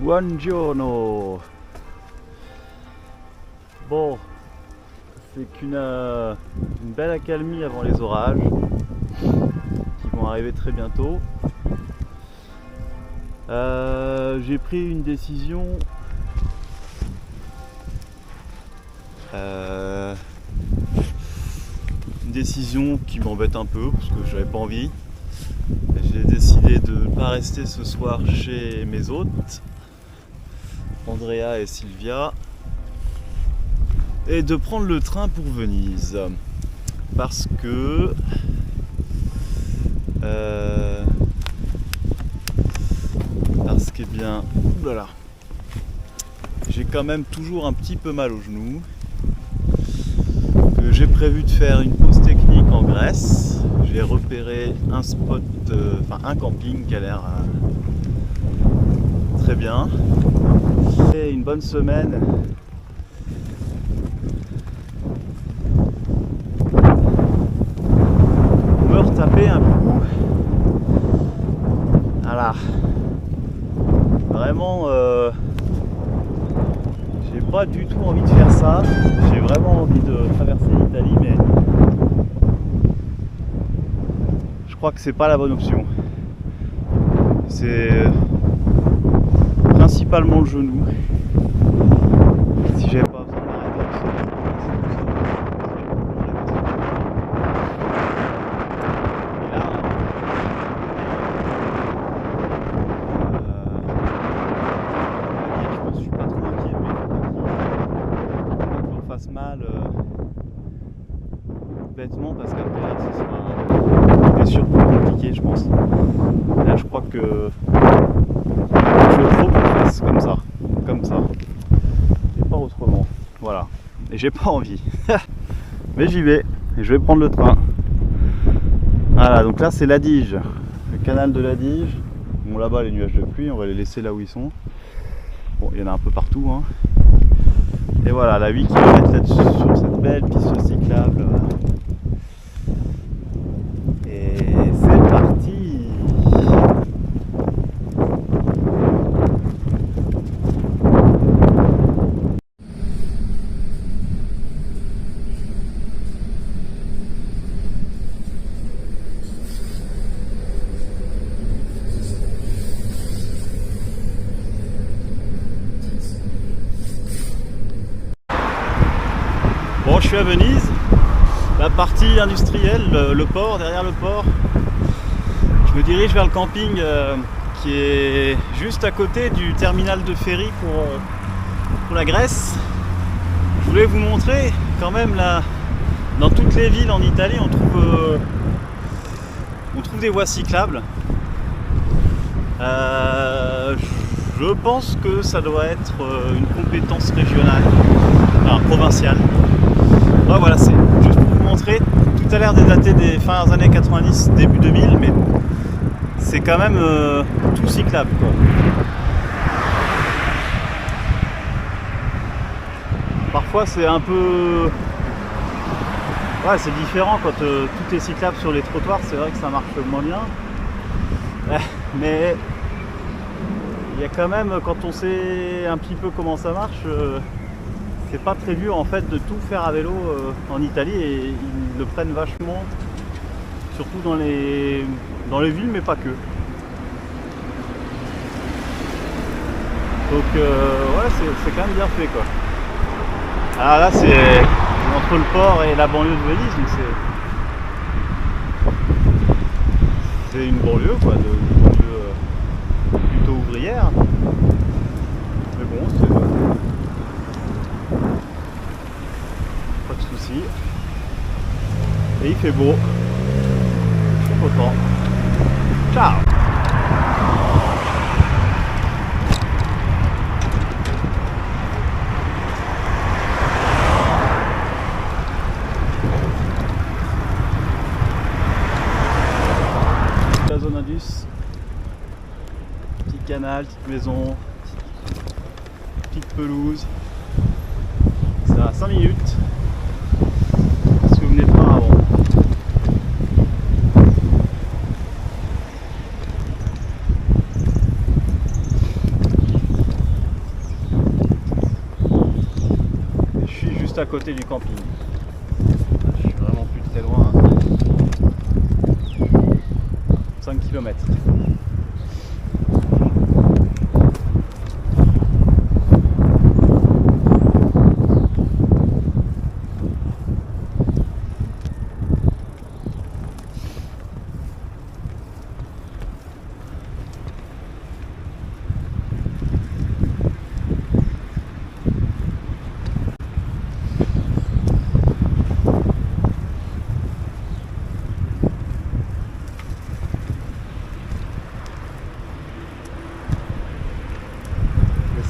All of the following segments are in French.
Buongiorno. Bon, c'est une belle accalmie avant les orages qui vont arriver très bientôt. J'ai pris une décision qui m'embête un peu parce que j'avais pas envie. J'ai décidé de ne pas rester ce soir chez mes hôtes, Andrea et Sylvia, et de prendre le train pour Venise parce que eh bien, oulala, j'ai quand même toujours un petit peu mal au genou, que j'ai prévu de faire une pause technique en Grèce. J'ai repéré un spot, un camping qui a l'air très bien. Et une bonne semaine. On me retaper un coup. Voilà. Vraiment, j'ai pas du tout envie de faire ça. J'ai vraiment envie de traverser l'Italie, mais je crois que c'est pas la bonne option. C'est principalement le genou. Si j'avais pas besoin d'arrêter, et là, je suis pas trop inquiet, mais qu'on fasse mal bêtement, parce qu'après là, ce sera une blessure plus compliquée, je pense. Là, je crois que je veux trop qu'on fasse comme ça, et pas autrement. Voilà, et j'ai pas envie, mais j'y vais, et je vais prendre le train. Voilà, donc là c'est l'Adige, le canal de l'Adige. Bon, là-bas les nuages de pluie, on va les laisser là où ils sont. Bon, il y en a un peu partout, hein. Et voilà, la 8 km là-dessus, sur cette belle piste cyclable. Et c'est parti. Bon, je suis à Venise, la partie industrielle, le port, derrière le port. Je me dirige vers le camping qui est juste à côté du terminal de ferry pour la Grèce. Je voulais vous montrer quand même là, dans toutes les villes en Italie, on trouve des voies cyclables. Je pense que ça doit être une compétence régionale, enfin provinciale. Ouais, voilà, c'est juste pour vous montrer. Tout a l'air de dater des fins années 90, début 2000, mais c'est quand même tout cyclable, quoi. Parfois c'est un peu... Ouais, c'est différent quand tout est cyclable sur les trottoirs, c'est vrai que ça marche moins bien. Mais il y a quand même, quand on sait un petit peu comment ça marche, c'est pas très dur en fait de tout faire à vélo en Italie, et ils le prennent vachement, surtout dans les villes, mais pas que. Donc ouais, c'est quand même bien fait, quoi. Alors là c'est entre le port et la banlieue de Venise, donc c'est une banlieue, quoi, de banlieue plutôt ouvrière. Mais bon, c'est pas de soucis. Et il fait beau. Je suis content. Ciao. La zone Indus. Petit canal, petite maison, petite pelouse. Ça a 5 minutes. Si vous venez de par avant. à côté du camping. Je suis vraiment plus très loin. 5 km.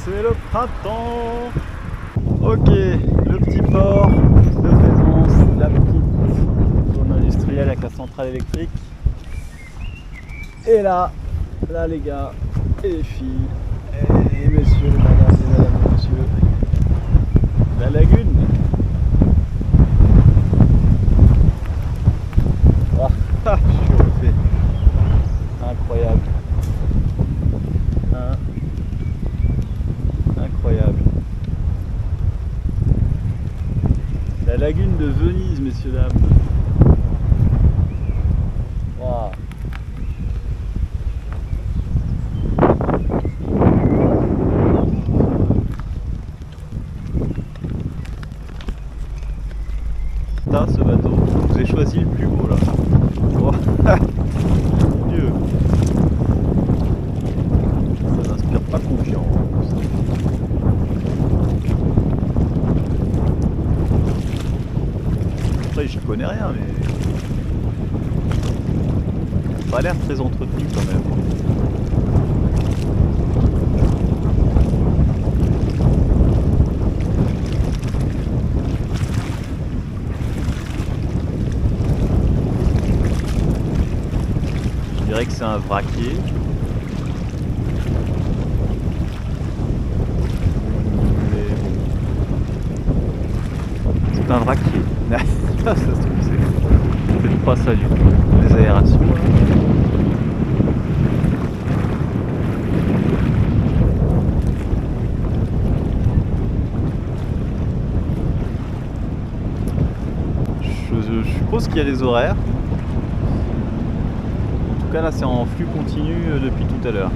C'est le printemps. Ok, le petit port de Plaisance, la petite zone industrielle avec la centrale électrique. Et là les gars et les filles et messieurs, mesdames et messieurs, la lagune. Ah, je suis refait. Incroyable. Incroyable. La lagune de Venise, messieurs, dames. Wow. Ça, ce bateau, je vous ai choisi le plus beau là. Oh. Mon Dieu. Ça n'inspire pas confiance. Après, j'y connais rien, mais ça a pas l'air très entretenu quand même. Je dirais que c'est un vraquier. C'est un vraquier. Ça se trouve, c'est peut-être pas ça du tout. Les aérations. Je suppose qu'il y a des horaires. En tout cas là c'est en flux continu depuis tout à l'heure.